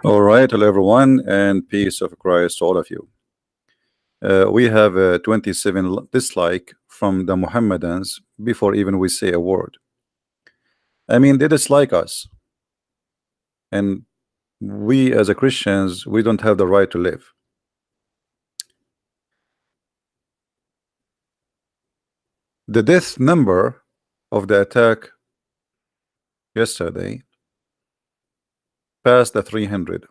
All right, hello everyone, and peace of Christ to all of you. We have 27 dislike from the Mohammedans before even we say a word. I mean, they dislike us, and we as a Christians, we don't have the right to live. The death number of the attack yesterday passed the 300.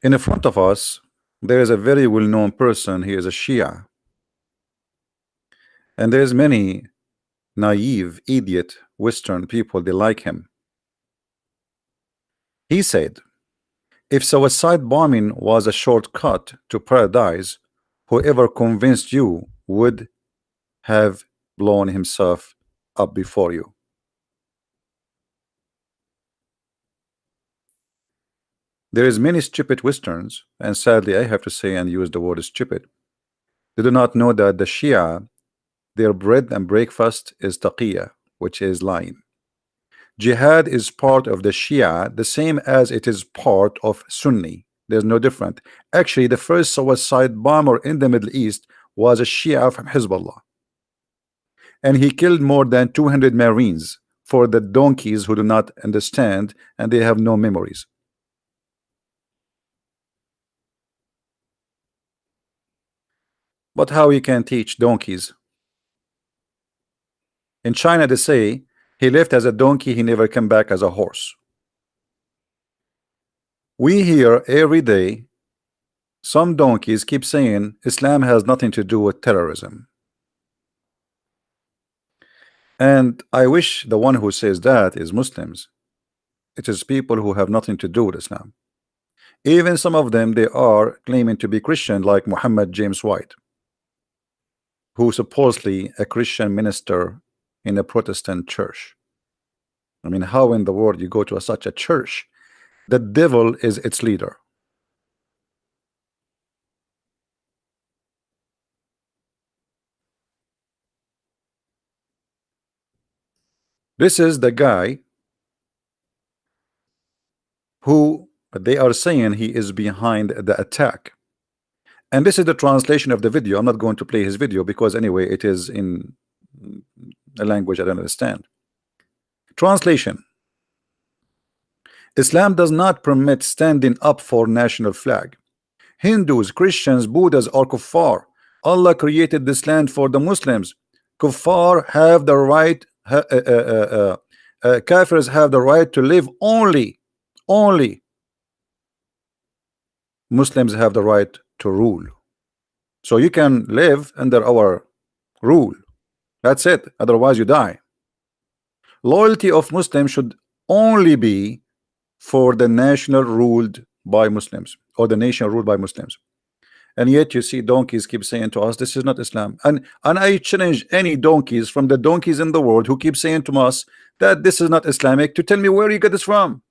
In front of us, there is a very well-known person. He is a Shia, and there's many naive, idiot Western people. They like him. He said, if suicide bombing was a shortcut to paradise, whoever convinced you would have blown himself up before you. There is many stupid Westerns, and sadly I have to say and use the word stupid. They do not know that the Shia, their bread and breakfast is taqiyya, which is lying. Jihad is part of the Shia, the same as it is part of Sunni. There's no different. Actually, the first suicide bomber in the Middle East was a Shia from Hezbollah, and he killed more than 200 Marines for the donkeys who do not understand and they have no memories. But how he can teach donkeys? In China they say he left as a donkey, he never came back as a horse. We hear every day some donkeys keep saying Islam has nothing to do with terrorism. And I wish the one who says that is Muslims. It is people who have nothing to do with Islam. Even some of them, they are claiming to be Christian, like Muhammad James White, who supposedly a Christian minister in a Protestant church. I mean, how in the world you go to such a church? The devil is its leader. This is the guy who they are saying he is behind the attack. And this is the translation of the video. I'm not going to play his video because anyway it is in a language I don't understand. Translation: Islam does not permit standing up for national flag. Hindus, Christians, Buddhas are kuffar. Allah created this land for the Muslims. Kuffar have the right, Kafirs have the right to live only. Muslims have the right to rule. So you can live under our rule. That's it. Otherwise you die. Loyalty of Muslims should only be for the national ruled by Muslims, or the nation ruled by Muslims. And yet you see donkeys keep saying to us this is not Islam. And I challenge any donkeys from the donkeys in the world who keep saying to us that this is not Islamic to tell me where you get this from.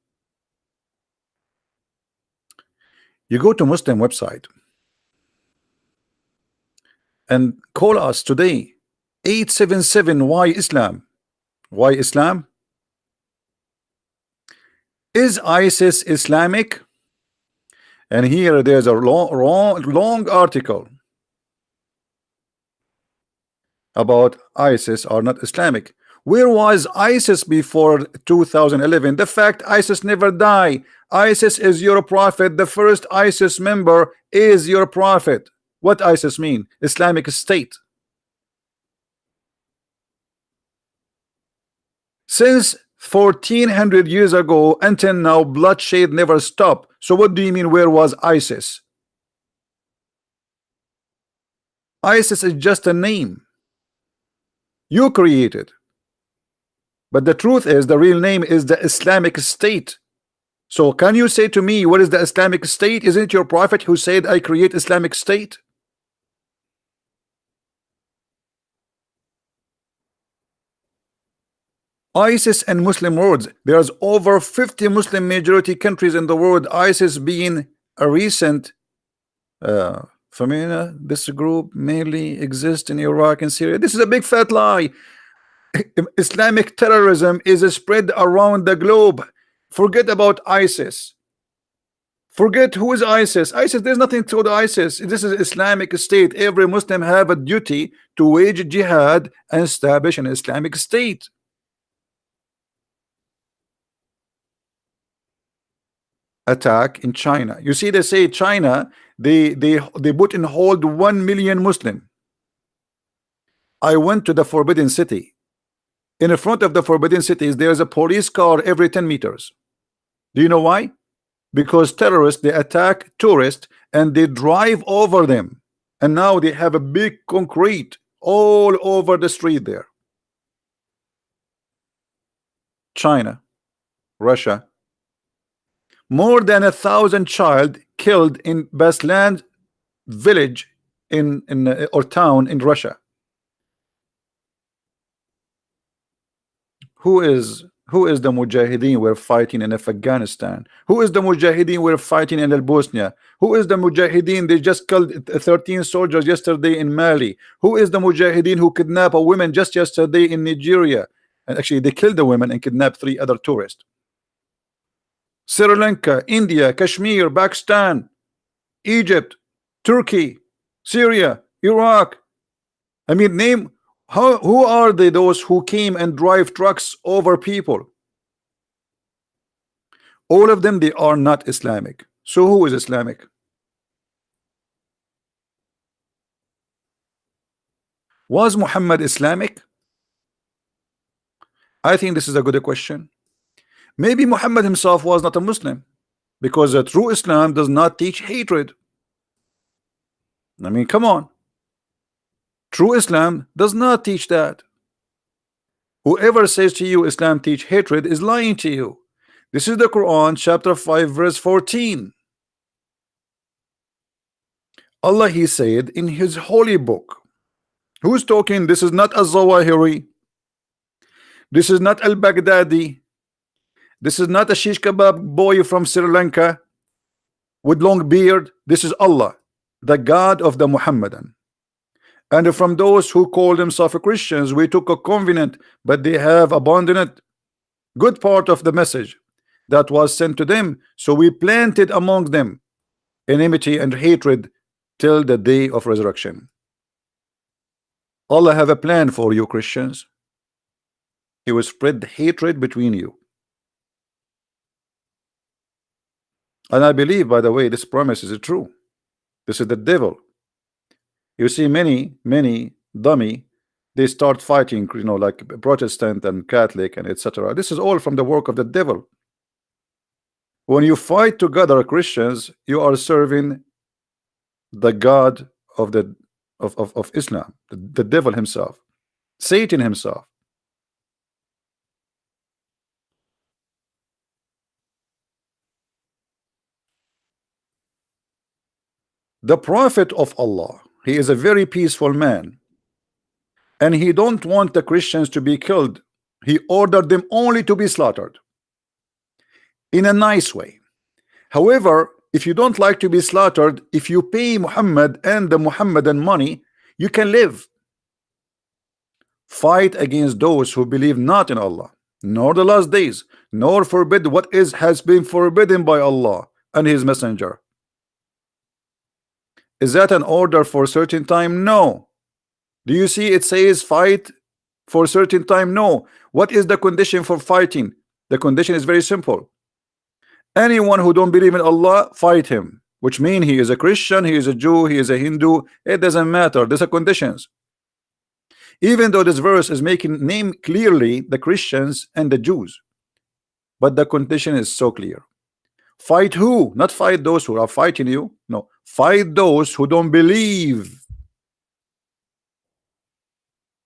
You go to Muslim website and call us today 877 why Islam. Why Islam? Is ISIS Islamic? And here there's a long article about ISIS are not Islamic. Where was ISIS before 2011? The fact ISIS never die. ISIS is your prophet. The first ISIS member is your prophet. What ISIS mean? Islamic State. Since 1400 years ago until now, bloodshed never stopped. So what do you mean where was ISIS? ISIS is just a name you created, but the truth is the real name is the Islamic State. So can you say to me what is the Islamic State? Isn't it your prophet who said I create Islamic State? ISIS and Muslim words, there's over 50 Muslim majority countries in the world, ISIS being a recent phenomena. This group mainly exists in Iraq and Syria. This is a big fat lie. Islamic terrorism is spread around the globe. Forget about ISIS. Forget who is ISIS. ISIS, there's nothing to the ISIS. This is Islamic State. Every Muslim have a duty to wage jihad and establish an Islamic State. Attack in China. You see, they say China, they put in hold 1 million Muslim. I went to the Forbidden City. In the front of the Forbidden Cities, there's a police car every 10 meters. Do you know why? Because terrorists, they attack tourists and they drive over them, and now they have a big concrete all over the street there. China, Russia, more than 1,000 child killed in Beslan village in or town in Russia. Who is the Mujahideen we're fighting in Afghanistan? Who is the Mujahideen we're fighting in Bosnia? Who is the Mujahideen they just killed 13 soldiers yesterday in Mali? Who is the Mujahideen who kidnapped a woman just yesterday in Nigeria? And actually they killed the women and kidnapped 3 other tourists. Sri Lanka, India, Kashmir, Pakistan, Egypt, Turkey, Syria, Iraq. I mean, name who are they, those who came and drive trucks over people? All of them, they are not Islamic. So who is Islamic? Was Muhammad Islamic? I think this is a good question. Maybe Muhammad himself was not a Muslim, because a true Islam does not teach hatred. I mean, come on. True Islam does not teach that. Whoever says to you Islam teach hatred is lying to you. This is the Quran, chapter 5, verse 14. Allah, he said in his holy book. Who's talking? This is not Az-Zawahiri. This is not Al-Baghdadi. This is not a shish kebab boy from Sri Lanka with long beard. This is Allah, the God of the Muhammadan. And from those who call themselves Christians, we took a covenant, but they have abandoned good part of the message that was sent to them. So we planted among them enmity and hatred till the day of resurrection. Allah have a plan for you, Christians. He will spread hatred between you. And I believe, by the way, this promise is true. This is the devil. You see, many dummy, they start fighting, you know, like Protestant and Catholic and etc. This is all from the work of the devil. When you fight together, Christians, you are serving the God of the of Islam, the devil himself, Satan himself. The Prophet of Allah, he is a very peaceful man, and he don't want the Christians to be killed. He ordered them only to be slaughtered in a nice way. However, if you don't like to be slaughtered, if you pay Muhammad and the Muhammadan money, you can live. Fight against those who believe not in Allah, nor the last days, nor forbid what has been forbidden by Allah and his messenger. Is that an order for a certain time? No. Do you see it says fight for a certain time? No. What is the condition for fighting? The condition is very simple. Anyone who don't believe in Allah, fight him, which means he is a Christian, he is a Jew, he is a Hindu. It doesn't matter. These are conditions. Even though this verse is making name clearly the Christians and the Jews, but the condition is so clear. Fight who? Not fight those who are fighting you. No, fight those who don't believe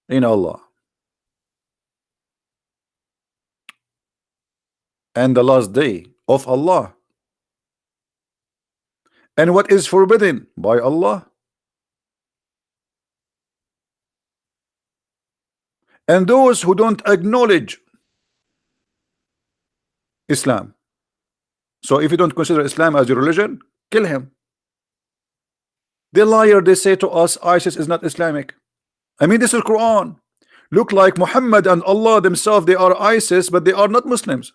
in Allah and the last day of Allah, and what is forbidden by Allah, and those who don't acknowledge Islam. So if you don't consider Islam as your religion, kill him. The liar, they say to us ISIS is not Islamic. I mean, this is Quran. Look like Muhammad and Allah themselves, they are ISIS, but they are not Muslims.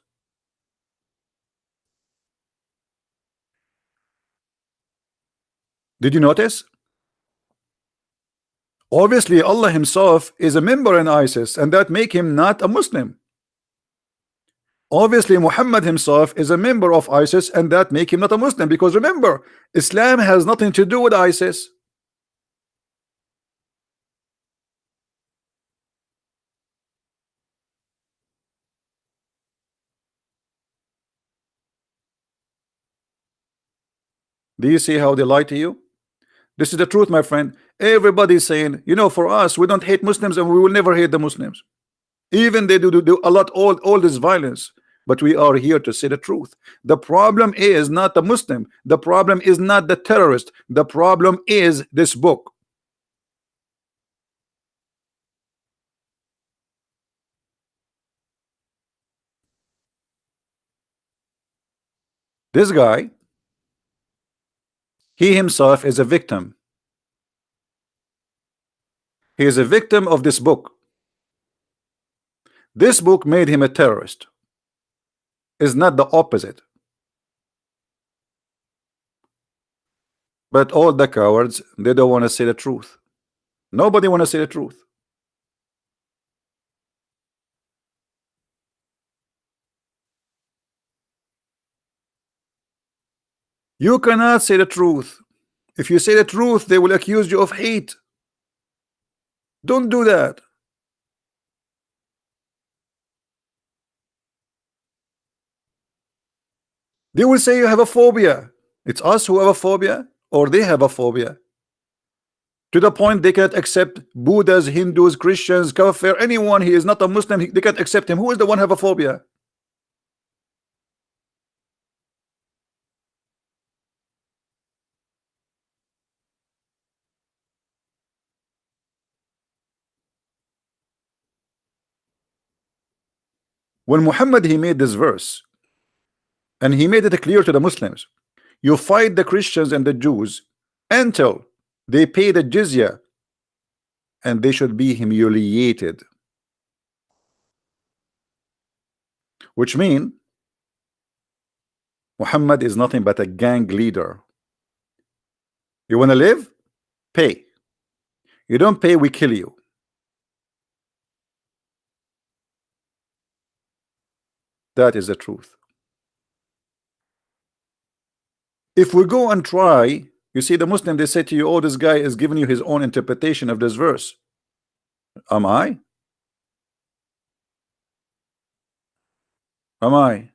Did you notice? Obviously, Allah himself is a member in ISIS, and that make him not a Muslim. Obviously, Muhammad himself is a member of ISIS, and that make him not a Muslim, because remember, Islam has nothing to do with ISIS. Do you see how they lie to you? This is the truth, my friend. Everybody's saying, you know, for us, we don't hate Muslims and we will never hate the Muslims. Even they do a lot, all this violence. But we are here to say the truth. The problem is not the Muslim. The problem is not the terrorist. The problem is this book. This guy, he himself is a victim. He is a victim of this book. This book made him a terrorist. Is not the opposite. But all the cowards, they don't want to say the truth. Nobody want to say the truth. You cannot say the truth. If you say the truth, they will accuse you of hate. Don't do that. They will say you have a phobia. It's us who have a phobia, or they have a phobia. To the point they can't accept Buddhas, Hindus, Christians, Kafir, anyone. He is not a Muslim. They can't accept him. Who is the one have a phobia? When Muhammad he made this verse, and he made it clear to the Muslims, you fight the Christians and the Jews until they pay the jizya, and they should be humiliated. Which means Muhammad is nothing but a gang leader. You want to live? Pay. You don't pay, we kill you. That is the truth. If we go and try, you see the Muslim, they say to you, oh, this guy is giving you his own interpretation of this verse. Am I? Am I?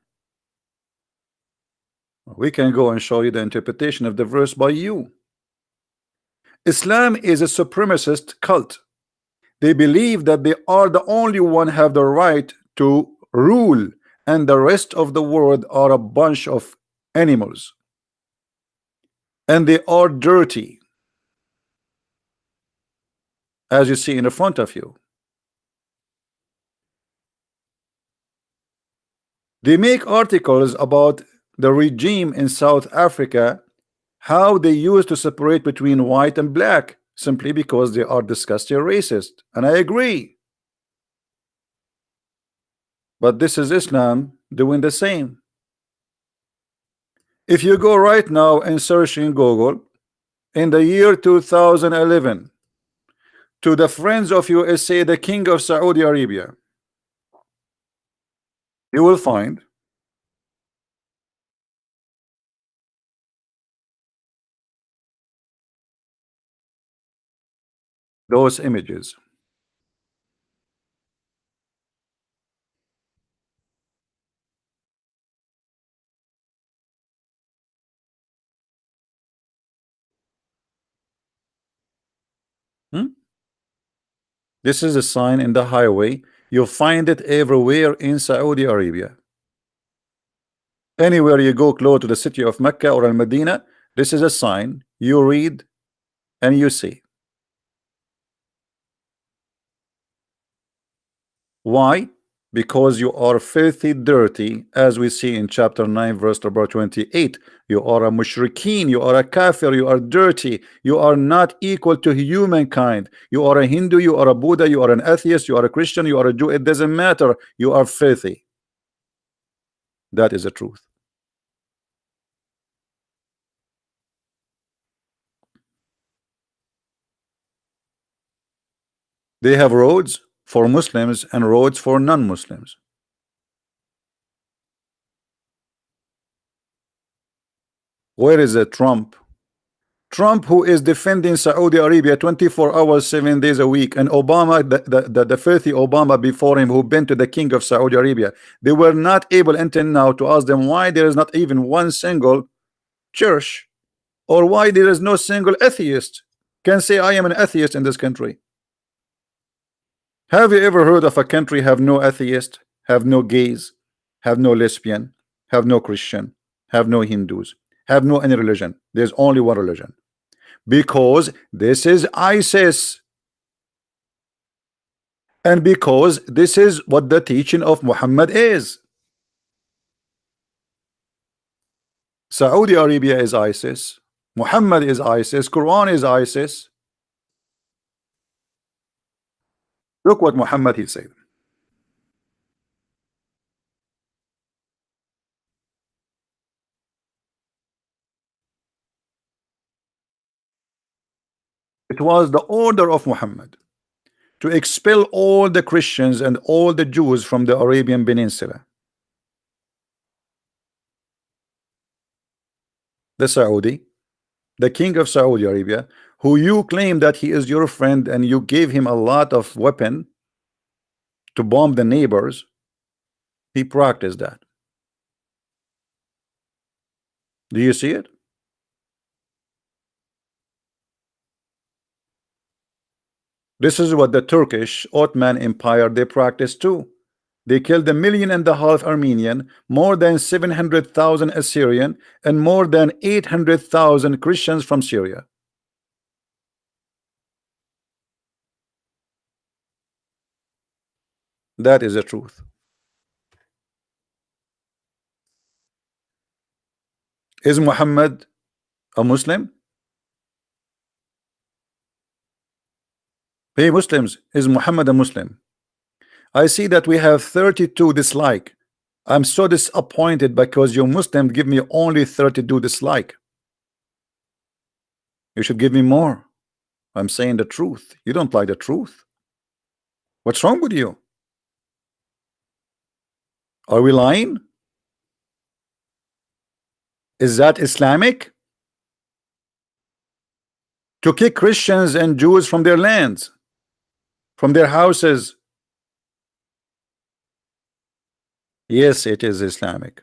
We can go and show you the interpretation of the verse by you. Islam is a supremacist cult. They believe that they are the only one have the right to rule, and the rest of the world are a bunch of animals. And they are dirty, as you see in the front of you. They make articles about the regime in South Africa, how they used to separate between white and black, simply because they are disgusting racist. And I agree. But this is Islam doing the same. If you go right now and search in Google in the year 2011 to the friends of USA, the King of Saudi Arabia, you will find those images. This is a sign in the highway. You'll find it everywhere in Saudi Arabia. Anywhere you go close to the city of Mecca or Al-Medina, this is a sign. You read and you see. Why? Because you are filthy dirty, as we see in chapter 9 verse number 28. You are a mushrikeen, you are a kafir, you are dirty, you are not equal to humankind. You are a Hindu, you are a Buddha, you are an atheist, you are a Christian, you are a Jew, it doesn't matter. You are filthy. That is the truth. They have roads for Muslims and roads for non-Muslims. Where is it, Trump? Trump, who is defending Saudi Arabia 24 hours, 7 days a week, and Obama, the filthy Obama before him, who been to the king of Saudi Arabia, they were not able until now to ask them why there is not even one single church, or why there is no single atheist can say I am an atheist in this country. Have you ever heard of a country have no atheist, have no gays, have no lesbian, have no Christian, have no Hindus, have no any religion? There's only one religion, because this is ISIS, and because this is what the teaching of Muhammad is. Saudi Arabia is ISIS, Muhammad is ISIS, Quran is ISIS. Look what Muhammad he said. It was the order of Muhammad to expel all the Christians and all the Jews from the Arabian Peninsula. The Saudi, the king of Saudi Arabia, who you claim that he is your friend and you gave him a lot of weapon to bomb the neighbors, he practiced that. Do you see it? This is what the Turkish Ottoman Empire they practiced too. They killed 1.5 million Armenian, more than 700,000 Assyrian, and more than 800,000 Christians from Syria. That is the truth. Is Muhammad a Muslim? Hey Muslims, is Muhammad a Muslim? I see that we have 32 dislike. I'm so disappointed because you Muslims give me only 32 dislike. You should give me more. I'm saying the truth. You don't like the truth. What's wrong with you? Are we lying? Is that Islamic? To kick Christians and Jews from their lands, from their houses? Yes, it is Islamic.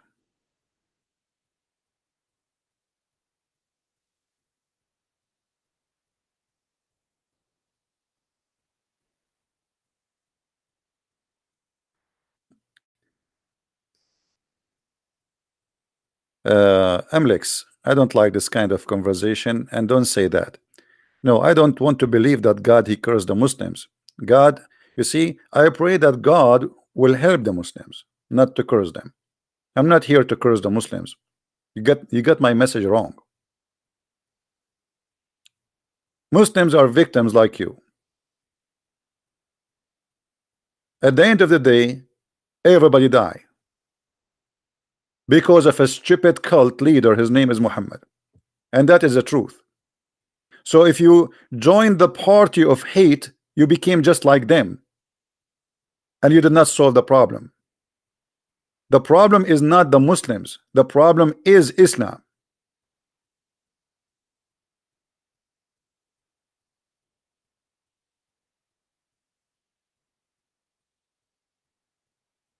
Amlex, I don't like this kind of conversation, and don't say that. No, I don't want to believe that God he cursed the Muslims. God, you see, I pray that God will help the Muslims, not to curse them. I'm not here to curse the Muslims. You got my message wrong. Muslims are victims like you. At the end of the day, everybody die because of a stupid cult leader. His name is Muhammad, and that is the truth. So if you join the party of hate, you became just like them, and you did not solve the problem. The problem is not the Muslims. The problem is Islam.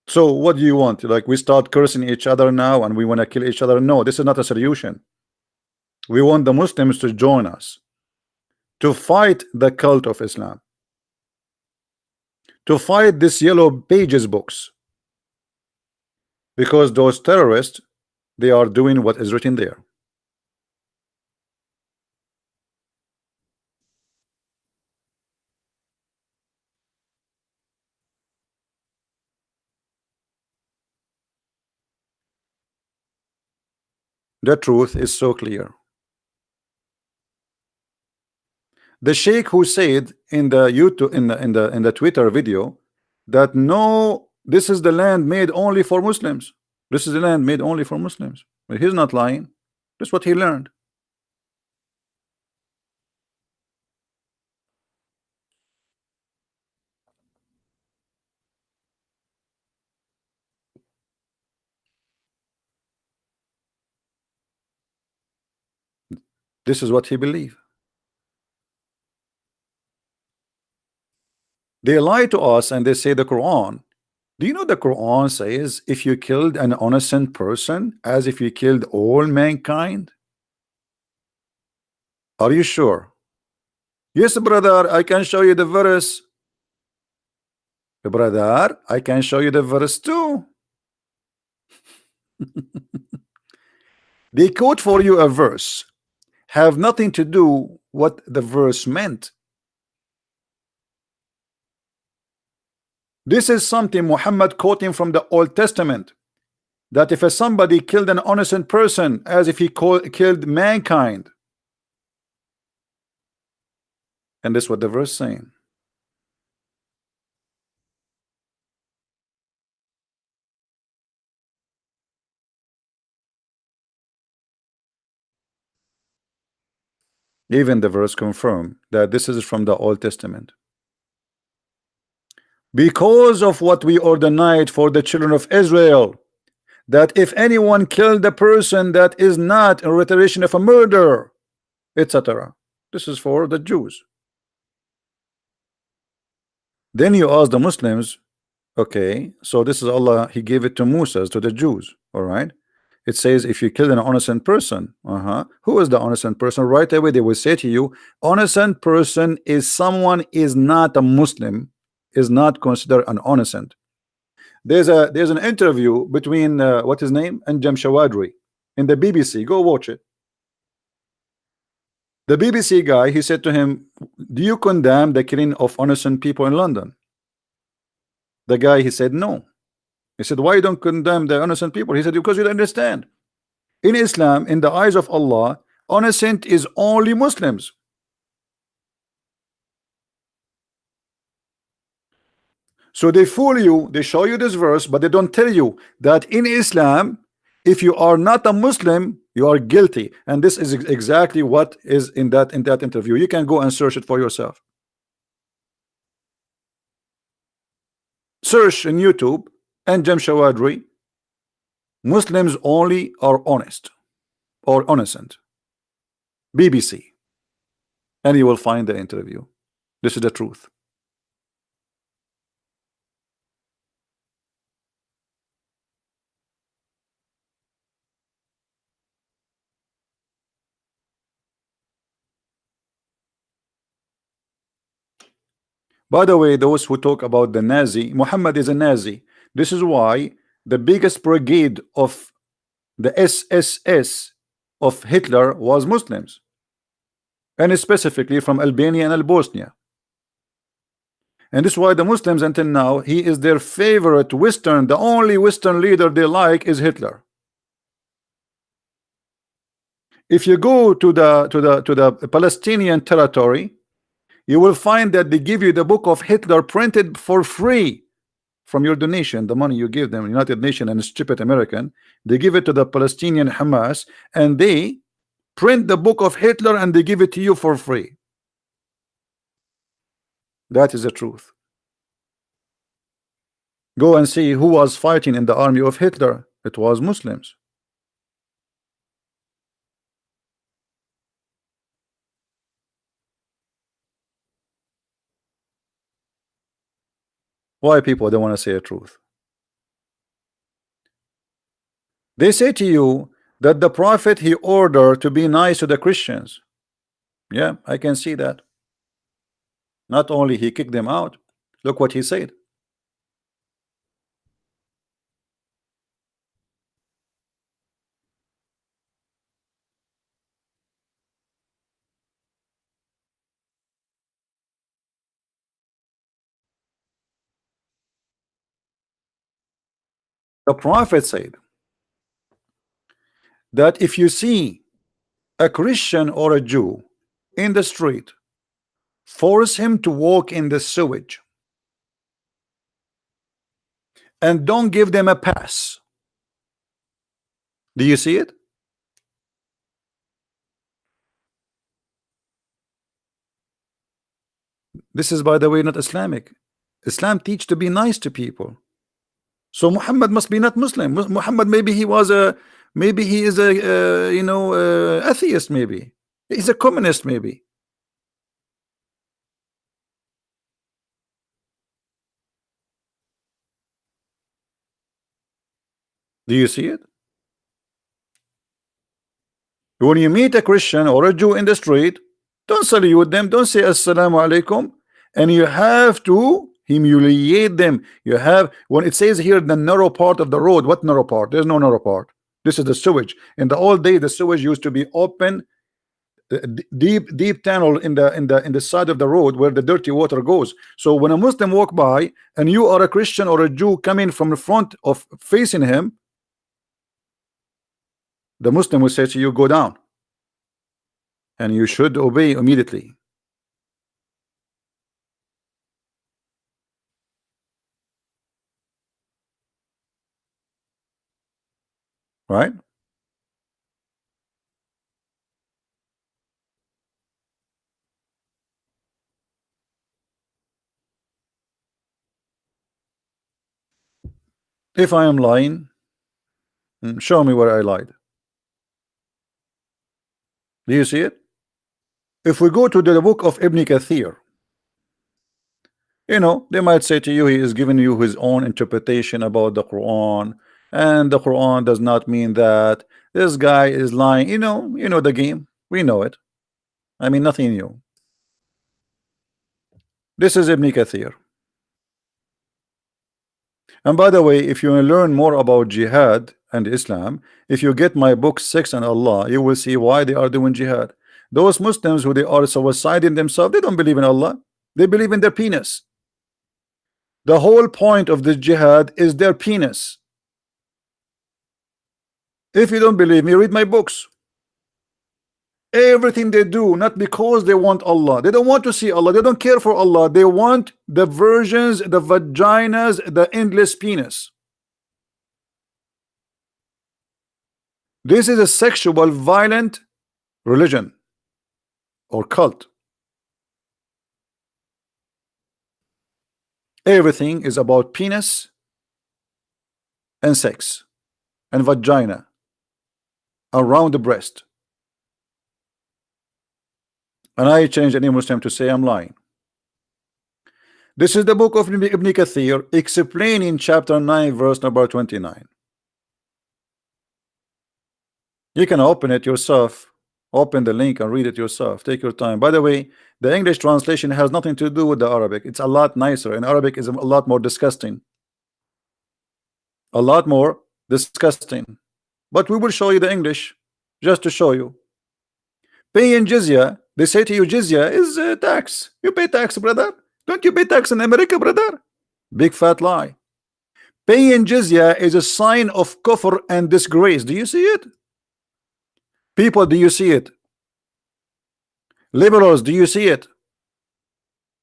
So what do you want? Like we start cursing each other now and we want to kill each other? No, this is not a solution. We want the Muslims to join us, to fight the cult of Islam, to fight this yellow pages books, because those terrorists, they are doing what is written there. The truth is so clear. The Sheikh who said in the YouTube in the Twitter video that no, this is the land made only for Muslims. This is the land made only for Muslims. But he's not lying. That's what he learned. This is what he believed. They lie to us and they say the Quran. Do you know the Quran says if you killed an innocent person as if you killed all mankind? Are you sure? Yes, brother, I can show you the verse. Brother, I can show you the verse too. They quote for you a verse, have nothing to do what the verse meant. This is something Muhammad quoting from the Old Testament, that if somebody killed an innocent person as if he killed mankind, and this is what the verse saying. Even the verse confirm that this is from the Old Testament. Because of what we ordained for the children of Israel, that if anyone killed a person that is not in retaliation of a murder, etc. This is for the Jews. Then you ask the Muslims, okay, so this is Allah, he gave it to Musa, to the Jews, all right? It says if you kill an innocent person, who is the innocent person? Right away they will say to you, innocent person is someone is not a Muslim, is not considered an innocent. There's an interview between what his name and Anjem Shawadri in the BBC. Go watch it. The BBC guy, he said to him, do you condemn the killing of innocent people in London? The guy, he said no. He said, why you don't condemn the innocent people? He said, because you don't understand. In Islam, in the eyes of Allah, innocent is only Muslims. So they fool you, they show you this verse, but they don't tell you that in Islam, if you are not a Muslim, you are guilty. And this is exactly what is in that interview. You can go and search it for yourself. Search in YouTube, Anjem Shawadri, Muslims only are honest or innocent, BBC, and you will find the interview. This is the truth. By the way, those who talk about the Nazi, Muhammad is a Nazi. This is why the biggest brigade of the SSS of Hitler was Muslims, and specifically from Albania and Bosnia. And this is why the Muslims until now, he is their favorite Western, the only Western leader they like is Hitler. If you go to the Palestinian territory, you will find that they give you the book of Hitler printed for free from your donation, the money you give them, United Nations and stupid American. They give it to the Palestinian Hamas, and they print the book of Hitler and they give it to you for free. That is the truth. Go and see who was fighting in the army of Hitler. It was Muslims. Why people don't want to say the truth? They say to you that the prophet, he ordered to be nice to the Christians. Yeah, I can see that. Not only he kicked them out, look what he said. The prophet said that if you see a Christian or a Jew in the street, force him to walk in the sewage and don't give them a pass. Do you see it? This is, by the way, not Islamic. Islam teach to be nice to people. So Muhammad must be not Muslim. Muhammad, maybe he was a, maybe he is a, atheist. Maybe He's a communist, maybe. Do you see it? When you meet a Christian or a Jew in the street, don't salute them, don't say assalamu alaikum, and you have to humiliate them. You have, when it says here the narrow part of the road, what narrow part? There's no narrow part. This is the sewage. In the old day, the sewage used to be open, deep tunnel in the side of the road where the dirty water goes. So when a Muslim walk by and you are a Christian or a Jew coming from the front of facing him, the Muslim will say to you, go down, and you should obey immediately. Right? If I am lying, show me where I lied. Do you see it? If we go to the book of Ibn Kathir, you know, they might say to you, he is giving you his own interpretation about the Quran, and the Quran does not mean that. This guy is lying. You know the game. We know it. I mean, nothing new. This is Ibn Kathir. And by the way, if you want to learn more about jihad and Islam, if you get my book Sex and Allah, you will see why they are doing jihad. Those Muslims who they are suiciding themselves, they don't believe in Allah. They believe in their penis. The whole point of the jihad is their penis. If you don't believe me, read my books. Everything they do, not because they want Allah. They don't want to see Allah. They don't care for Allah. They want the virgins, the vaginas, the endless penis. This is a sexual, violent religion or cult. Everything is about penis and sex and vagina around the breast. And I changed any Muslim to say I'm lying. This is the book of Ibn Kathir explaining chapter 9 verse number 29. You can open it yourself, open the link and read it yourself. Take your time. By the way, the English translation has nothing to do with the Arabic. It's a lot nicer, and Arabic is a lot more disgusting. A lot more disgusting. But we will show you the English just to show you. Paying jizya, they say to you, jizya is tax. You pay tax, brother. Don't you pay tax in America, brother? Big fat lie. Paying jizya is a sign of kufr and disgrace. Do you see it? People, do you see it? Liberals, do you see it?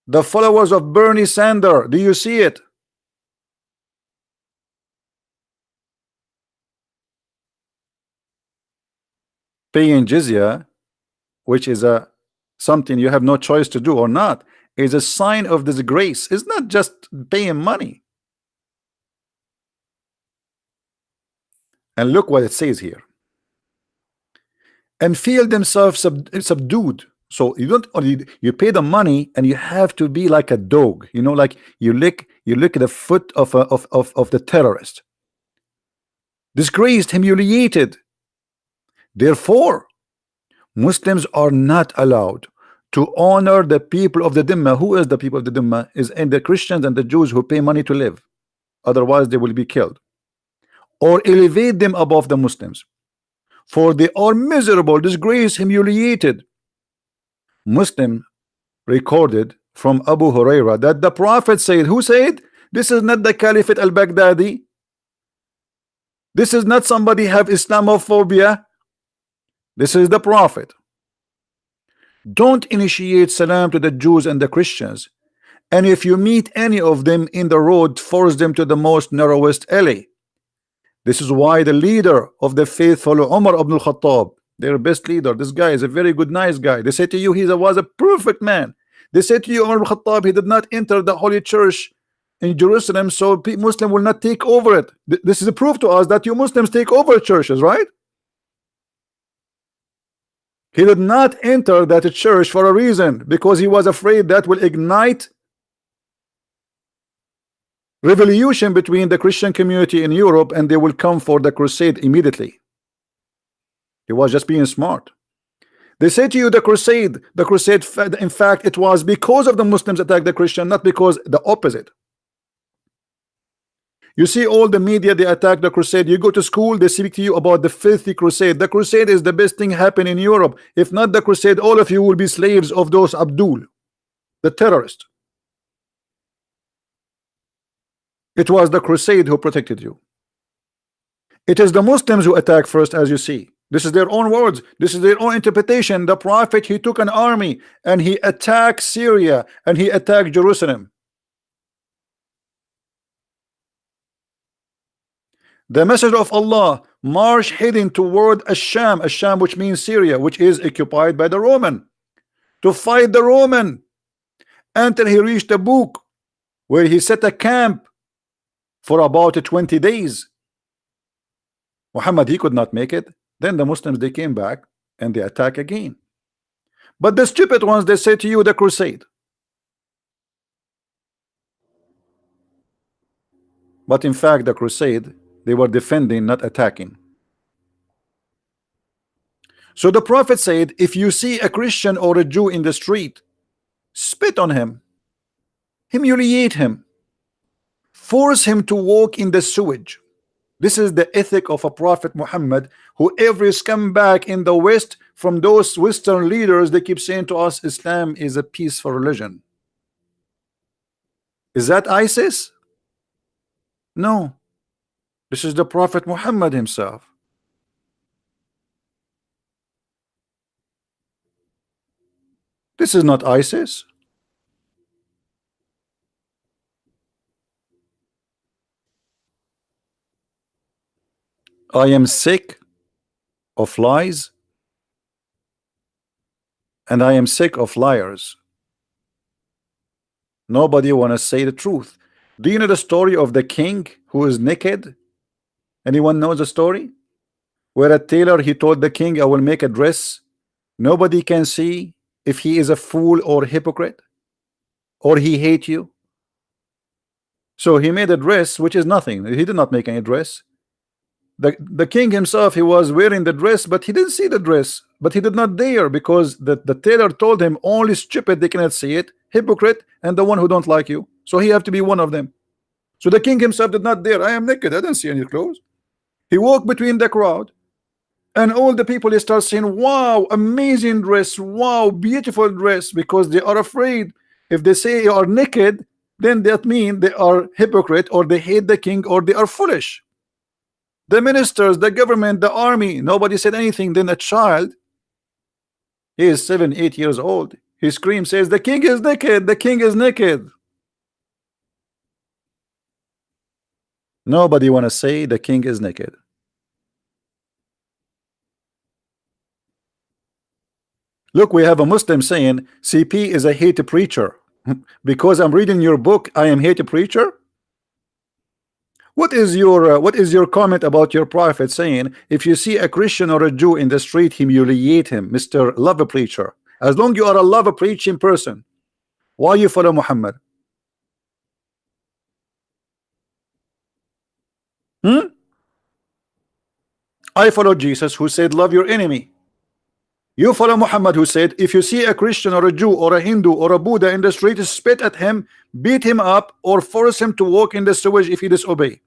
The followers of Bernie Sanders, do you see it? Paying jizya, which is something you have no choice to do or not, is a sign of disgrace. It's not just paying money. And look what it says here. And feel themselves subdued. So you don't only you pay the money and you have to be like a dog, you know, like you lick the foot of the terrorist. Disgraced, humiliated. Therefore, Muslims are not allowed to honor the people of the Dhimma. Who is the people of the Dhimma? Is in the Christians and the Jews who pay money to live. Otherwise, they will be killed. Or elevate them above the Muslims. For they are miserable, disgraced, humiliated. Muslim recorded from Abu Huraira that the Prophet said, who said? This is not the Caliphate al-Baghdadi. This is not somebody have Islamophobia. This is the Prophet. Don't initiate salam to the Jews and the Christians. And if you meet any of them in the road, force them to the most narrowest alley. This is why the leader of the faithful, Umar ibn al-Khattab, their best leader, this guy is a very good, nice guy. They say to you, he was a perfect man. They say to you, Umar ibn al-Khattab, he did not enter the holy church in Jerusalem, so Muslim will not take over it. This is a proof to us that you Muslims take over churches, right? He did not enter that church for a reason, because he was afraid that will ignite revolution between the Christian community in Europe, and they will come for the crusade immediately. He was just being smart. They say to you the crusade, in fact it was because of the Muslims attacked the Christian, not because the opposite. You see all the media, they attack the crusade. You go to school, they speak to you about the filthy crusade. The crusade is the best thing happen in Europe. If not the crusade, all of you will be slaves of those Abdul, the terrorist. It was the crusade who protected you. It is the Muslims who attack first, as you see. This is their own words. This is their own interpretation. The prophet, he took an army and he attacked Syria and he attacked Jerusalem. The messenger of Allah marched heading toward Asham, which means Syria, which is occupied by the Roman, to fight the Roman, until he reached a book where he set a camp for about 20 days. Muhammad, he could not make it. Then the Muslims, they came back and they attack again. But the stupid ones, they say to you the crusade. But in fact the crusade, they were defending, not attacking. So the prophet said, if you see a Christian or a Jew in the street, spit on him, humiliate him, force him to walk in the sewage. This is the ethic of a prophet Muhammad, who every scumbag in the West, from those Western leaders, they keep saying to us Islam is a peaceful religion. Is that ISIS? No. This is the prophet Muhammad himself. This is not ISIS. I am sick of lies, and I am sick of liars. Nobody want to say the truth. Do you know the story of the king who is naked? Anyone knows the story? Where a tailor, he told the king, I will make a dress nobody can see if he is a fool or hypocrite, or he hate you. So he made a dress which is nothing. He did not make any dress. The king himself, he was wearing the dress, but he didn't see the dress, but he did not dare, because the tailor told him only stupid they cannot see it, hypocrite, and the one who don't like you. So he have to be one of them. So the king himself did not dare. I am naked, I didn't see any clothes. He walked between the crowd, and all the people, they start saying, wow, amazing dress, wow, beautiful dress, because they are afraid if they say you are naked, then that means they are hypocrite, or they hate the king, or they are foolish. The ministers, the government, the army, nobody said anything. Then a child, he is 7, 8 years old, he screams, says, the king is naked, the king is naked. Nobody want to say the king is naked. Look, we have a Muslim saying CP is a hate preacher. Because I'm reading your book, I am hate preacher. What is your comment about your prophet saying, if you see a Christian or a Jew in the street, humiliate him, Mr. Love Preacher? As long you are a love preaching person, why you follow Muhammad? I follow Jesus, who said love your enemy. You follow Muhammad, who said if you see a Christian or a Jew or a Hindu or a Buddha in the street, spit at him, beat him up, or force him to walk in the sewage if he disobey.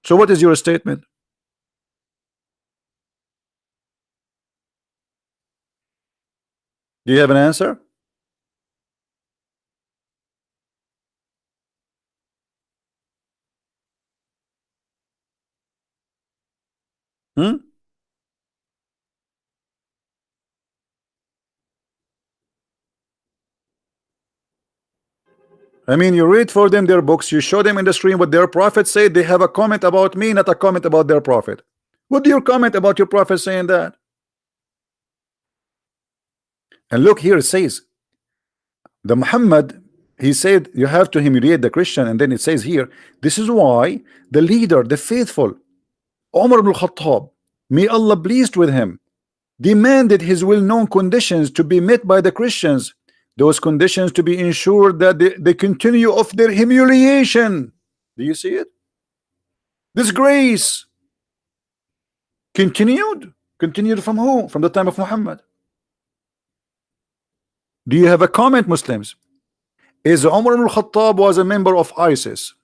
So what is your statement? Do you have an answer? I mean, you read for them their books, you show them in the screen what their prophet said. They have a comment about me, not a comment about their prophet. What do you comment about your prophet saying that? And look here, it says the Muhammad, he said you have to humiliate the Christian, and then it says here, this is why the leader, the faithful, Umar ibn Khattab, may Allah pleased with him, demanded his well-known conditions to be met by the Christians. Those conditions to be ensured that they continue of their humiliation. Do you see it? Disgrace. Continued from who? From the time of Muhammad. Do you have a comment, Muslims? Is Umar ibn al-Khattab was a member of ISIS?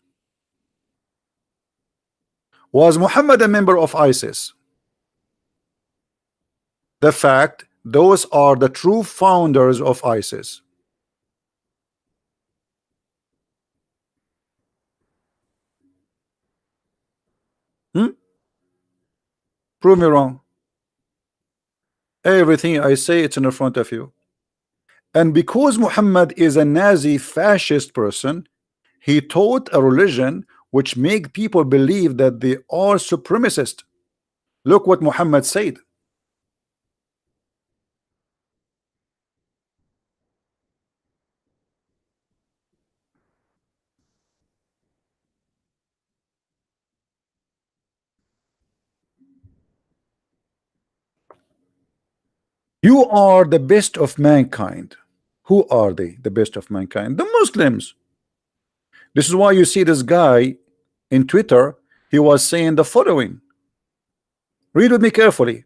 Was Muhammad a member of ISIS? The fact, those are the true founders of ISIS. Prove me wrong. Everything I say, it's in front of you. And because Muhammad is a Nazi fascist person, he taught a religion which make people believe that they are supremacist. Look what Muhammad said. You are the best of mankind. Who are they? The best of mankind? The Muslims. This is why you see this guy in Twitter. He was saying the following. Read with me carefully.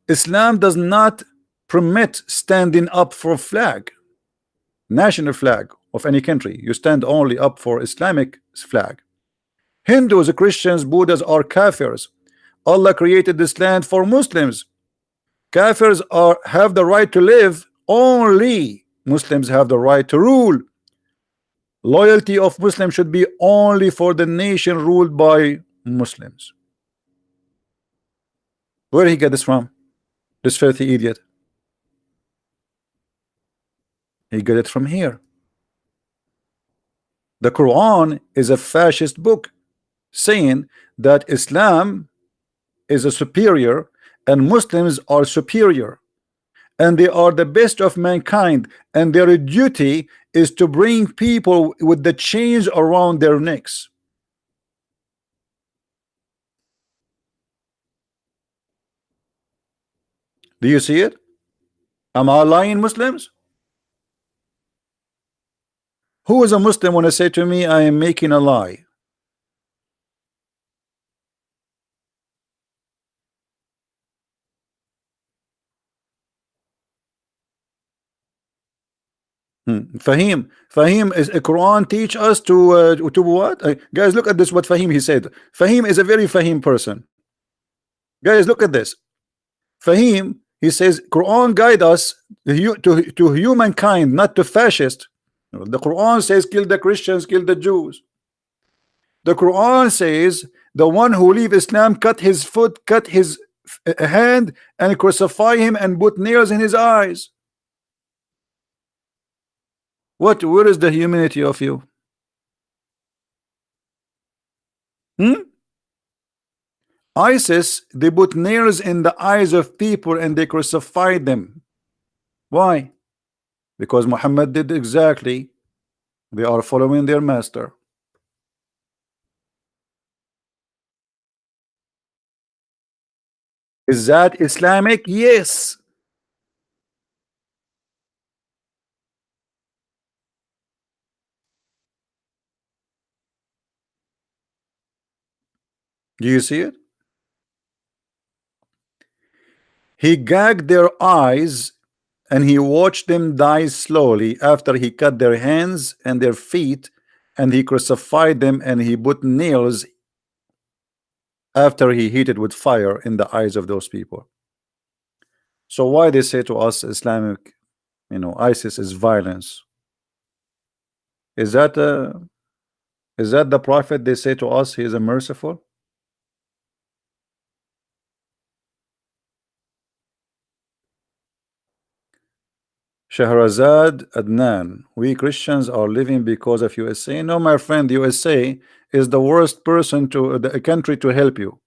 Islam does not permit standing up for a flag, national flag of any country. You stand only up for Islamic flag. Hindus, Christians, Buddhas are kafirs. Allah created this land for Muslims. Kafirs have the right to live. Only Muslims have the right to rule. Loyalty of Muslims should be only for the nation ruled by Muslims. Where did he get this from? This filthy idiot. He got it from here. The Quran is a fascist book saying that Islam is a superior and Muslims are superior, and they are the best of mankind, and their duty is to bring people with the chains around their necks. Do you see it? Am I lying, Muslims? Who is a Muslim when I say to me I am making a lie? Fahim is a Quran teach us to what? Guys, look at this. What Fahim he said. Fahim is a very Fahim person. Guys, look at this. Fahim, he says Quran guide us to humankind, not to fascist. The Quran says kill the Christians, kill the Jews. The Quran says the one who leave Islam cut his foot, cut his hand, and crucify him and put nails in his eyes. Where is the humanity of you? ISIS, they put nails in the eyes of people and they crucified them. Why? Because Muhammad did exactly. They are following their master. Is that Islamic? Yes. Do you see it? He gagged their eyes and he watched them die slowly after he cut their hands and their feet, and he crucified them and he put nails after he heated with fire in the eyes of those people. So why they say to us Islamic, ISIS is violence? Is that the prophet they say to us he is a merciful? Shahrazad Adnan, we Christians are living because of USA. No, my friend, USA is the worst person to the country to help you.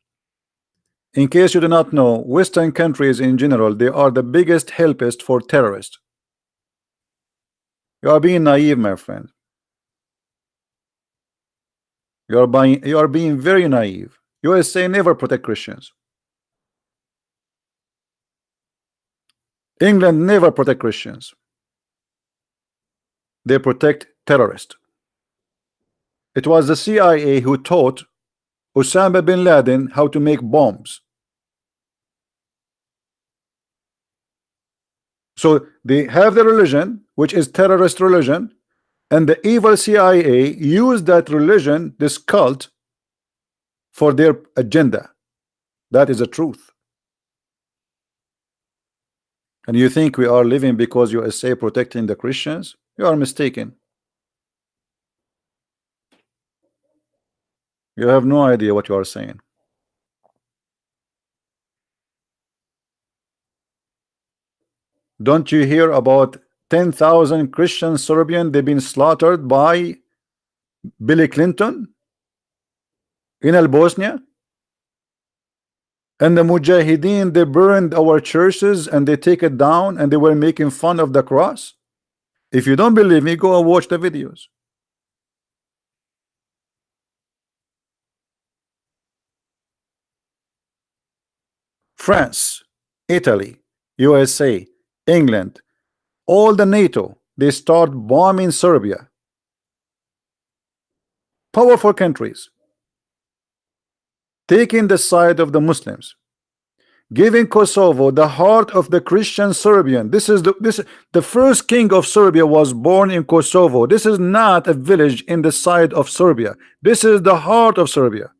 In case you do not know, Western countries in general, they are the biggest helpist for terrorists. You are being naive, my friend. You are being very naive. USA never protect Christians. England never protect Christians. They protect terrorists. It was the CIA who taught Osama bin Laden how to make bombs. So they have the religion, which is terrorist religion, and the evil CIA used that religion, this cult, for their agenda. That is the truth. And you think we are living because USA protecting the Christians? You are mistaken. You have no idea what you are saying. Don't you hear about 10,000 Christian Serbian? They've been slaughtered by Billy Clinton in Bosnia. And the Mujahideen, they burned our churches and they take it down and they were making fun of the cross. If you don't believe me, go and watch the videos. France, Italy, USA, England, all the NATO, they start bombing Serbia. Powerful countries taking the side of the Muslims, giving Kosovo the heart of the Christian Serbian. This is the first king of Serbia was born in Kosovo. This is not a village in the side of Serbia. This is the heart of Serbia.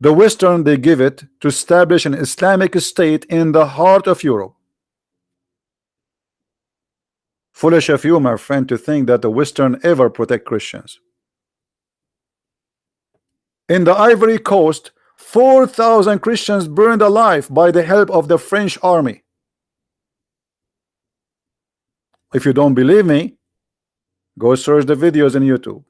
The Western, they give it to establish an Islamic state in the heart of Europe. Foolish of you, my friend, to think that the Western ever protect Christians. In the Ivory Coast, 4,000 Christians burned alive by the help of the French army. If you don't believe me, go search the videos on YouTube.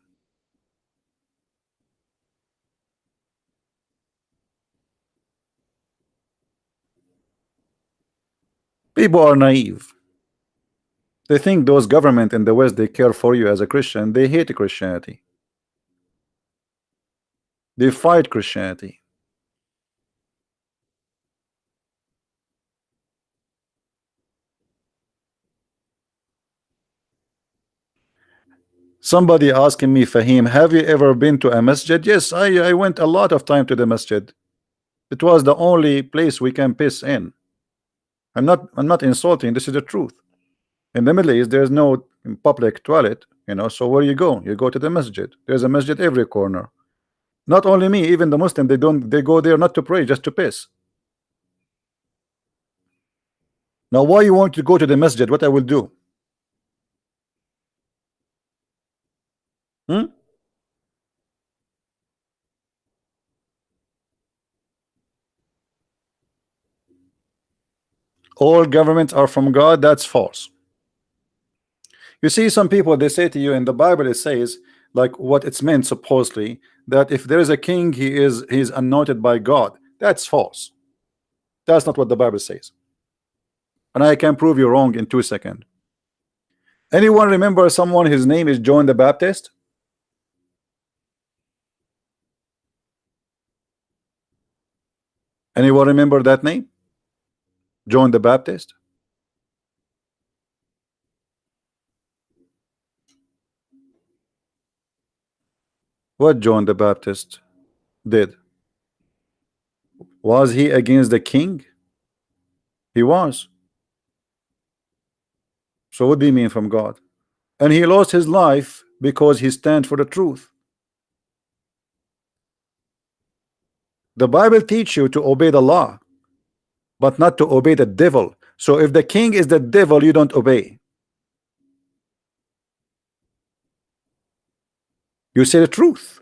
People are naive. They think those government in the West, they care for you as a Christian. They hate Christianity. They fight Christianity. Somebody asking me, Fahim, have you ever been to a masjid? Yes, I went a lot of time to the masjid. It was the only place we can piss in. I'm not insulting, this is the truth. In the Middle East, there's no public toilet, you know, so where you go? You go to the masjid. There's a masjid every corner. Not only me, even the Muslim, they go there not to pray, just to piss. Now, why you want to go to the masjid? What I will do? All governments are from God. That's false. You see, some people, they say to you in the Bible, it says, like what it's meant supposedly, that if there is a king, he's anointed by God. That's false. That's not what the Bible says. And I can prove you wrong in 2 seconds. Anyone remember someone, his name is John the Baptist? Anyone remember that name? John the Baptist? What John the Baptist did? Was he against the king? He was. So what do you mean from God? And he lost his life because he stands for the truth. The Bible teaches you to obey the law, but not to obey the devil. So if the king is the devil, you don't obey. You say the truth,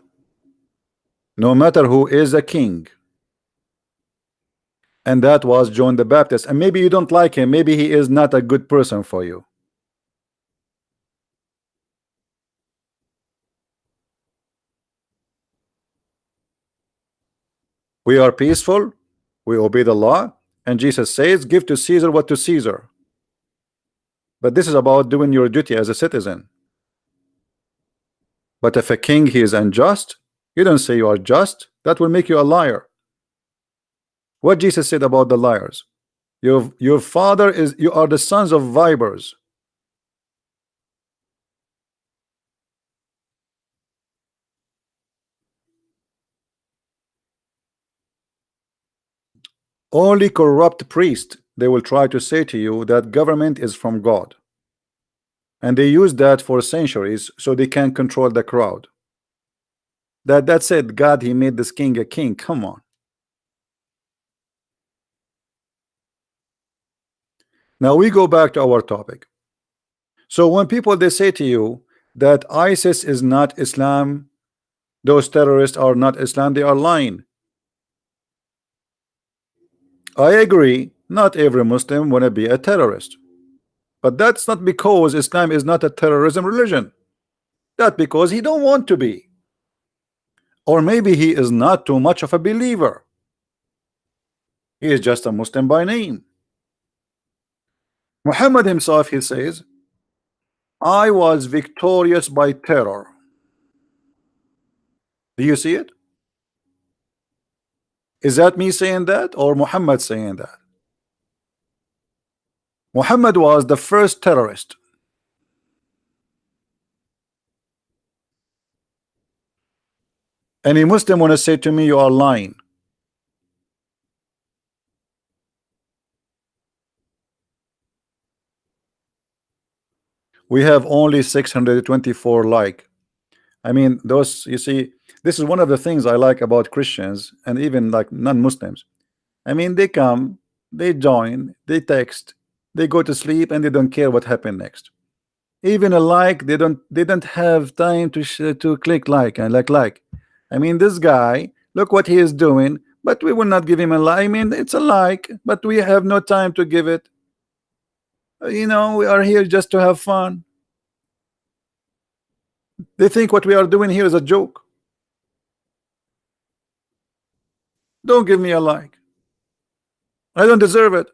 no matter who is a king. And that was John the Baptist. And maybe you don't like him. Maybe he is not a good person for you. We are peaceful. We obey the law. And Jesus says, give to Caesar what to Caesar. But this is about doing your duty as a citizen. But if a king he is unjust, you don't say you are just. That will make you a liar. What Jesus said about the liars? Your father is, you are the sons of vipers. Only corrupt priests, they will try to say to you that government is from God, and they use that for centuries so they can control the crowd. That's it. God, he made this king a king. Come on. Now we go back to our topic. So when people they say to you that ISIS is not Islam, those terrorists are not Islam, they are lying. I agree, not every Muslim want to be a terrorist, but that's not because Islam is not a terrorism religion. That's because he don't want to be, or maybe he is not too much of a believer. He is just a Muslim by name. Muhammad himself, he says, I was victorious by terror. Do you see it? Is that me saying that or Muhammad saying that? Muhammad was the first terrorist. Any Muslim want to say to me you are lying? We have only 624 like. I mean, those, you see, this is one of the things I like about Christians and even like non-Muslims. I mean, they come, they join, they text, they go to sleep, and they don't care what happened next. Even a like, they don't have time to click like and like. I mean, this guy, look what he is doing, but we will not give him a like. I mean, it's a like, but we have no time to give it. You know, we are here just to have fun. They think what we are doing here is a joke. Don't give me a like. I don't deserve it.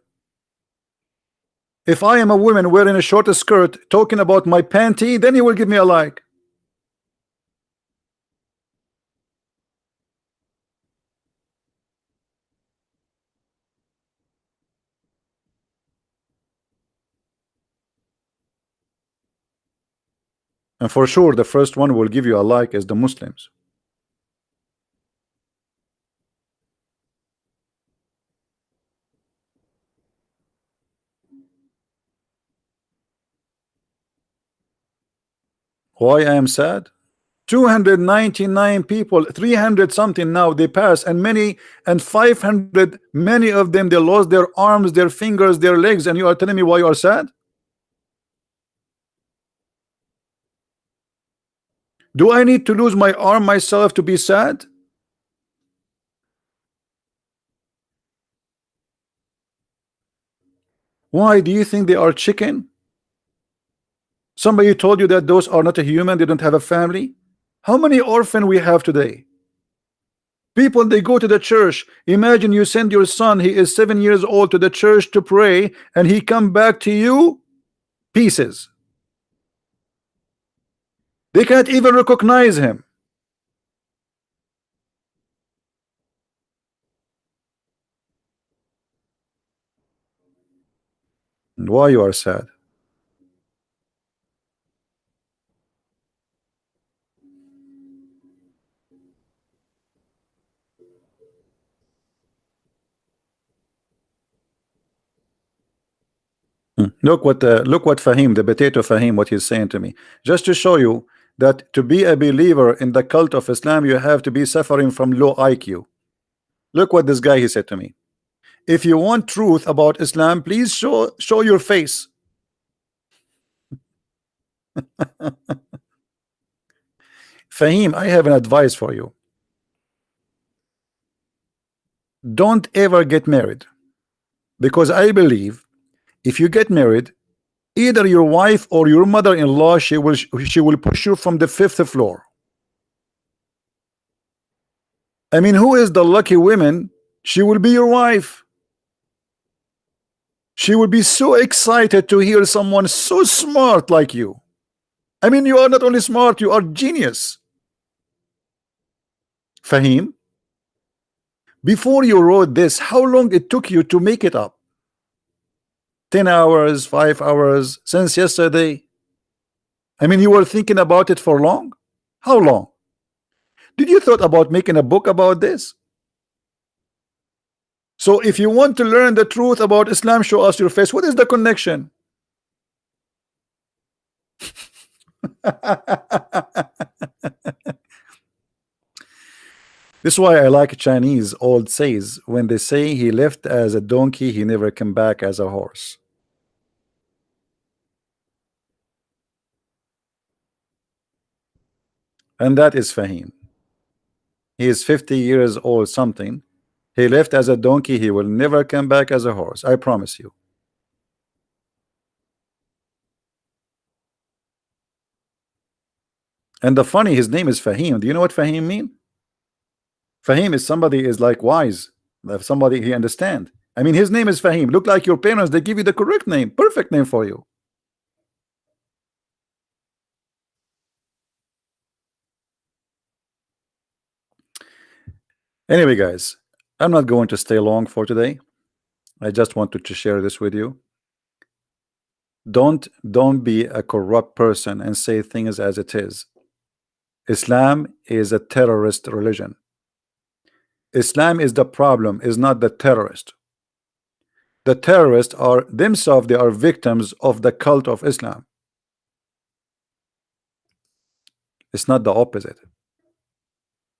If I am a woman wearing a short skirt talking about my panty, then you will give me a like. And for sure, the first one will give you a like is the Muslims. Why I am sad? 299 people, 300 something now they pass, and many, and 500, many of them they lost their arms, their fingers, their legs, and you are telling me why you are sad? Do I need to lose my arm myself to be sad? Why do you think they are chicken? Somebody told you that those are not a human, they don't have a family? How many orphans we have today? People, they go to the church. Imagine you send your son, he is 7 years old, to the church to pray, and he come back to you pieces. They can't even recognize him. And why you are sad? Look what Fahim, the potato Fahim, what he's saying to me, just to show you that to be a believer in the cult of Islam, you have to be suffering from low IQ. Look what this guy he said to me. If you want truth about Islam, please show your face. Fahim, I have an advice for you. Don't ever get married, because I believe if you get married, either your wife or your mother-in-law, she will push you from the 5th floor. I mean, who is the lucky woman? She will be your wife. She will be so excited to hear someone so smart like you. I mean, you are not only smart, you are genius. Fahim, before you wrote this, how long it took you to make it up? 10 hours, 5 hours since yesterday? I mean, you were thinking about it for long? How long? Did you thought about making a book about this? So if you want to learn the truth about Islam, show us your face. What is the connection? This is why I like Chinese old says when they say he left as a donkey, he never came back as a horse. And that is Fahim. He is 50 years old something. He left as a donkey, he will never come back as a horse. I promise you. And the funny, his name is Fahim. Do you know what Fahim mean? Fahim is somebody is like wise. Somebody he understand. I mean, his name is Fahim. Look like your parents, they give you the correct name, perfect name for you. Anyway, guys, I'm not going to stay long for today. I just wanted to share this with you. Don't be a corrupt person and say things as it is. Islam is a terrorist religion. Islam is the problem, is not the terrorist. The terrorists are themselves, they are victims of the cult of Islam. It's not the opposite.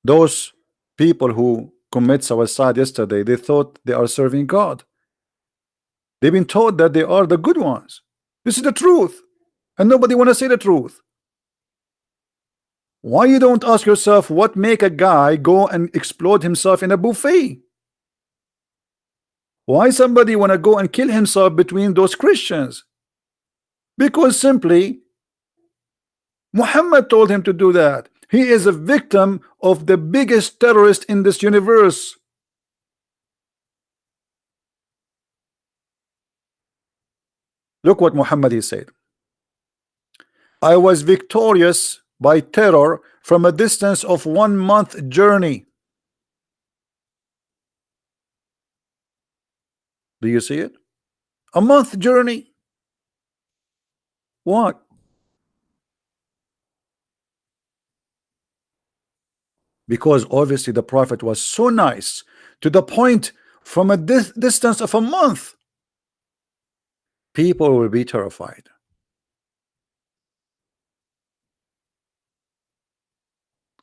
Those people who commit suicide yesterday, they thought they are serving God. They've been told that they are the good ones. This is the truth, and nobody want to say the truth. Why you don't ask yourself what make a guy go and explode himself in a buffet? Why somebody want to go and kill himself between those Christians? Because simply Muhammad told him to do that. He is a victim of the biggest terrorist in this universe. Look what Muhammad he said. I was victorious by terror from a distance of 1 month journey. Do you see it? A month journey. What? Because obviously the prophet was so nice to the point from a distance of a month, people will be terrified.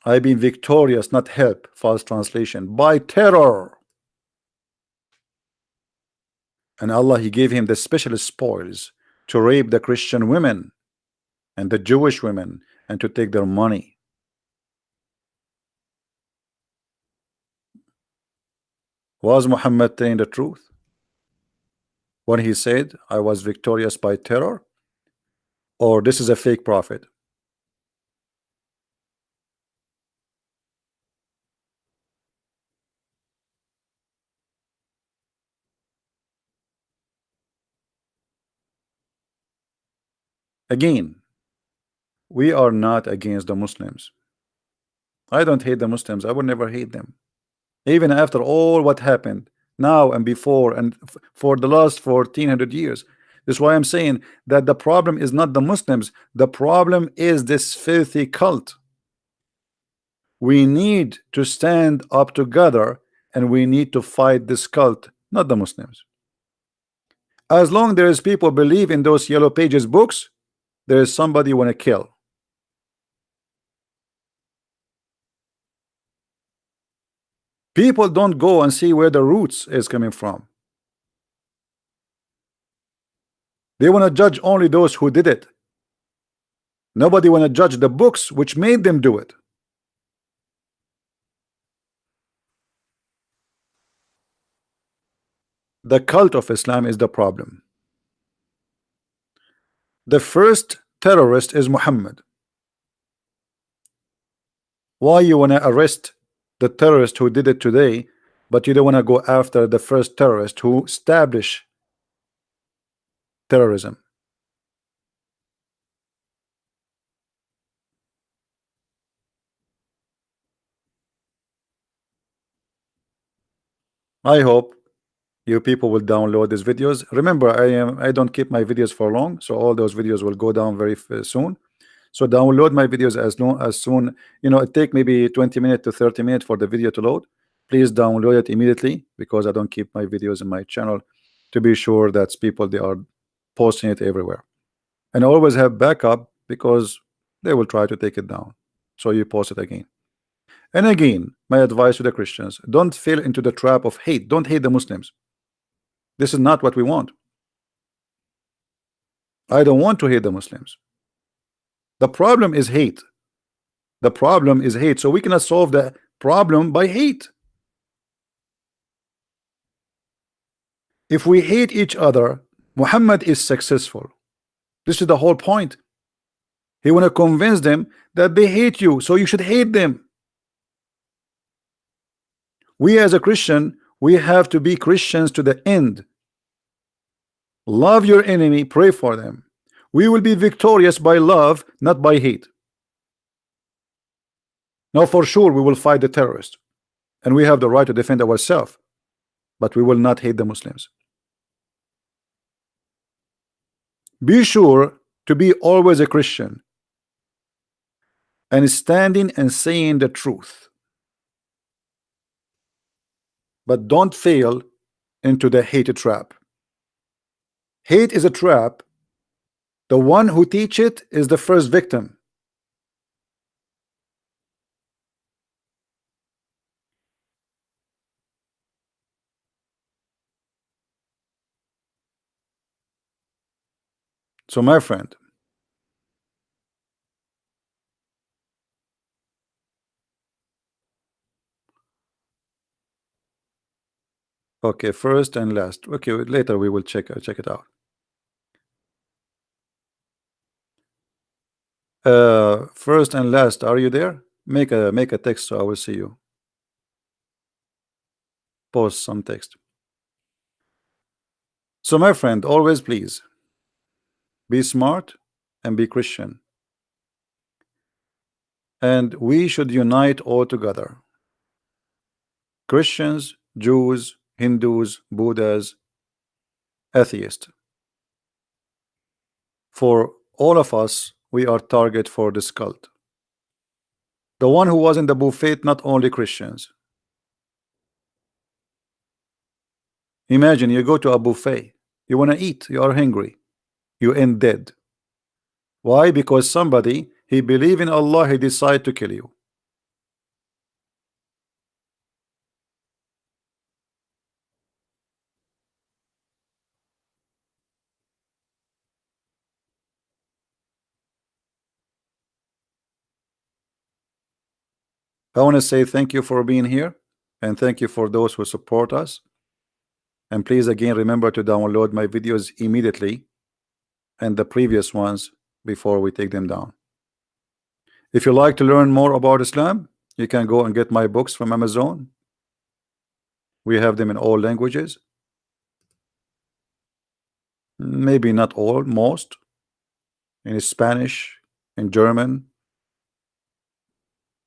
I've been victorious, not help, false translation, by terror. And Allah, he gave him the special spoils to rape the Christian women and the Jewish women and to take their money. Was Muhammad telling the truth when he said I was victorious by terror, or this is a fake prophet? Again, we are not against the Muslims. I don't hate the Muslims. I would never hate them. Even after all what happened now and before and for the last 1400 years. That's why I'm saying that the problem is not the Muslims. The problem is this filthy cult. We need to stand up together and we need to fight this cult, not the Muslims. As long there is people believe in those yellow pages books, there is somebody you want to kill. People don't go and see where the roots is coming from. They want to judge only those who did it. Nobody want to judge the books which made them do it. The cult of Islam is the problem. The first terrorist is Muhammad. Why you want to arrest the terrorist who did it today, but you don't want to go after the first terrorist who established terrorism? I hope You people will download these videos. Remember, I don't keep my videos for long, so all those videos will go down very soon. So download my videos as soon, you know, it take maybe 20 minutes to 30 minutes for the video to load. Please download it immediately, because I don't keep my videos in my channel, to be sure that people, they are posting it everywhere. And always have backup, because they will try to take it down, so you post it again. And again, my advice to the Christians: don't fall into the trap of hate. Don't hate the Muslims. This is not what we want. I don't want to hate the Muslims. The problem is hate. The problem is hate. So we cannot solve the problem by hate. If we hate each other, Muhammad is successful. This is the whole point. He want to convince them that they hate you, so you should hate them. We as a Christian, we have to be Christians to the end. Love your enemy, pray for them. We will be victorious by love, not by hate. Now for sure we will fight the terrorists, and we have the right to defend ourselves, but we will not hate the Muslims. Be sure to be always a Christian and standing and saying the truth, but don't fail into the hate trap. Hate is a trap. The one who teach it is the first victim. So my friend, okay, first and last. Okay, later we will check it out. First and last, are you there? Make a text so I will see you. Post some text. So my friend, always please be smart and be Christian, and we should unite all together. Christians, Jews, Hindus, Buddhas, atheists. For all of us, we are target for this cult. The one who was in the buffet, not only Christians. Imagine you go to a buffet, you want to eat, you are hungry, you end dead. Why? Because somebody, he believe in Allah, he decide to kill you. I want to say thank you for being here, and thank you for those who support us. And please again remember to download my videos immediately, and the previous ones, before we take them down. If you like to learn more about Islam, you can go and get my books from Amazon. We have them in all languages. Maybe not all, most. In Spanish, in German,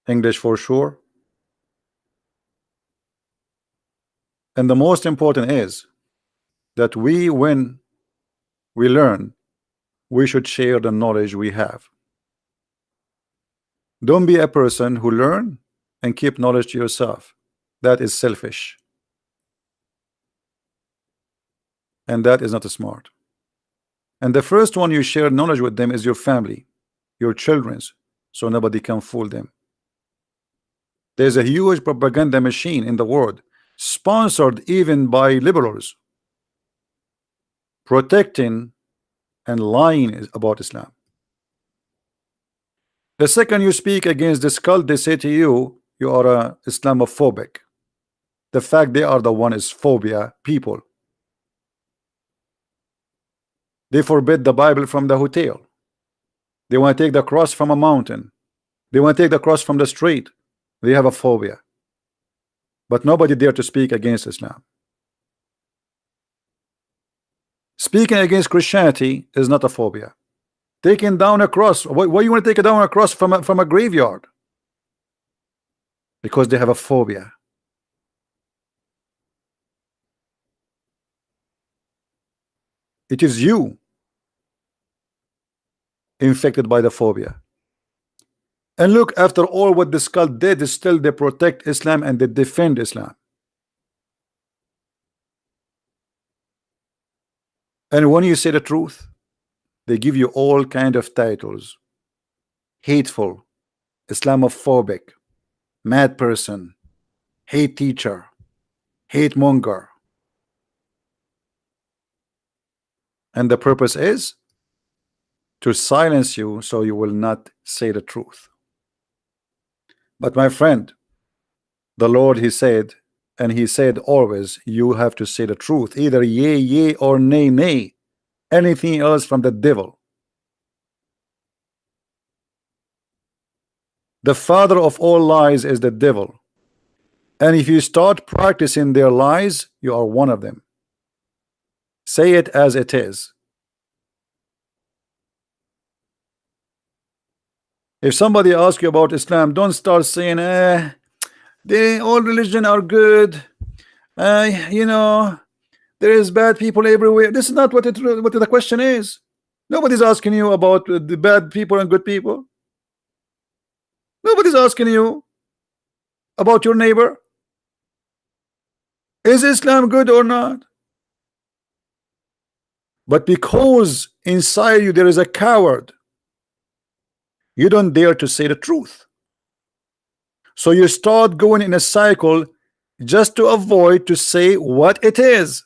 English for sure. And the most important is that when we learn, we should share the knowledge we have. Don't be a person who learn and keep knowledge to yourself. That is selfish, and that is not smart. And the first one you share knowledge with them is your family, your children's, so nobody can fool them. There's a huge propaganda machine in the world, sponsored even by liberals, protecting and lying about Islam. The second you speak against this cult, they say to you, you are a Islamophobic. The fact they are the one is phobia people. They forbid the Bible from the hotel. They want to take the cross from a mountain. They want to take the cross from the street. They have a phobia. But nobody dare to speak against Islam. Speaking against Christianity is not a phobia. Taking down a cross. Why you want to take down a cross from a graveyard? Because they have a phobia. It is you infected by the phobia. And look, after all what this cult did, still they protect Islam and they defend Islam. And when you say the truth, they give you all kind of titles: hateful, Islamophobic, mad person, hate teacher, hate monger. And the purpose is to silence you so you will not say the truth. But my friend, the Lord, he said, and he said always, you have to say the truth, either yea, yea, or nay, nay. Anything else from the devil. The father of all lies is the devil. And if you start practicing their lies, you are one of them. Say it as it is. If somebody asks you about Islam, don't start saying, all religion are good. You know, there is bad people everywhere. This is not what the question is. Nobody's asking you about the bad people and good people. Nobody's asking you about your neighbor. Is Islam good or not? But because inside you there is a coward, you don't dare to say the truth. So you start going in a cycle just to avoid to say what it is.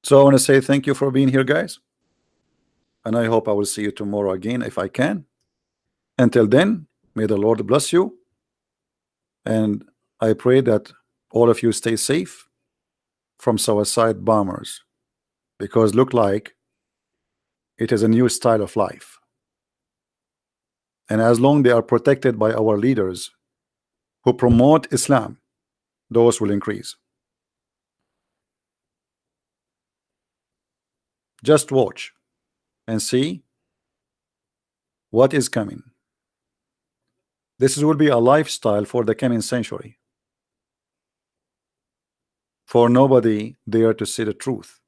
So I want to say thank you for being here, guys. And I hope I will see you tomorrow again if I can. Until then, may the Lord bless you. And I pray that all of you stay safe from suicide bombers, because look like it is a new style of life. And as long they are protected by our leaders who promote Islam, those will increase. Just watch and see what is coming. This will be a lifestyle for the coming century. For nobody there to say the truth.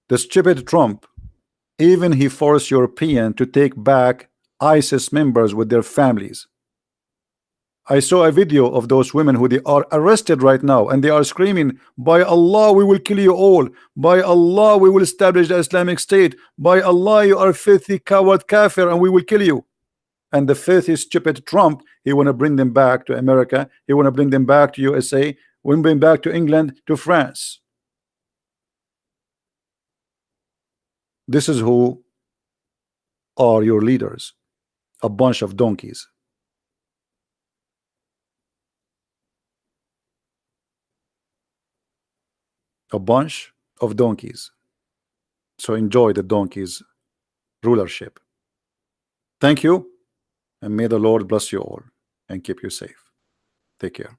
The stupid Trump, even he forced European to take back ISIS members with their families. I saw a video of those women who they are arrested right now, and they are screaming, by Allah we will kill you all, by Allah we will establish the Islamic State, by Allah you are filthy coward kafir and we will kill you. And the filthy stupid Trump, he want to bring them back to America, he want to bring them back to USA, want to bring back to England, to France. This is who are your leaders, a bunch of donkeys. A bunch of donkeys. So enjoy the donkeys rulership. Thank you, and may the Lord bless you all and keep you safe. Take care.